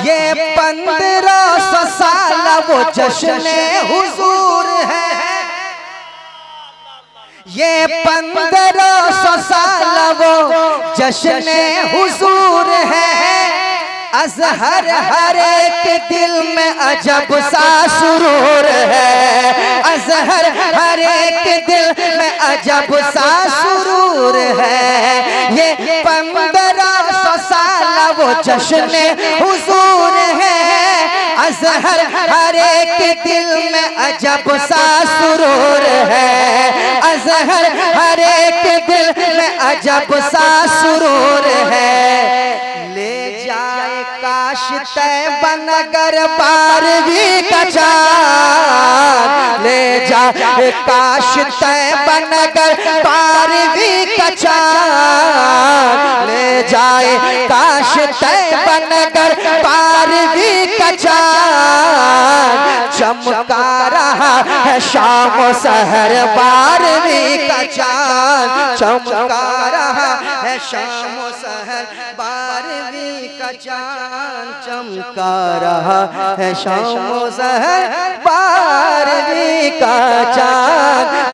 ये 1500 साल वो जश्न हुजूर है। ये 1500 साल वो जश्न हुजूर है। अज़हर हर एक दिल में अजब सा सुरूर है। अज़हर हर एक दिल में अजब सा सुरूर है। ये 1500 साल वो जश्न हुजूर है। अज़हर हर एक दिल में अजब सा सुरूर है। अज़हर हर एक दिल में अजब सा सुरूर है। ले जाए काश तैबा नगर 12वीं का चाँद। ले जाए काश तैबा नगर 12वीं का चाँद। ले जाए काश तैबा नगर 12वीं का चाँद। चमका रहा है शाम सहर 12वीं का चाँद। चमका रहा है शाम सहर 12वीं का चाँद। चमका रहा है शाम सहर 12वीं का चाँद।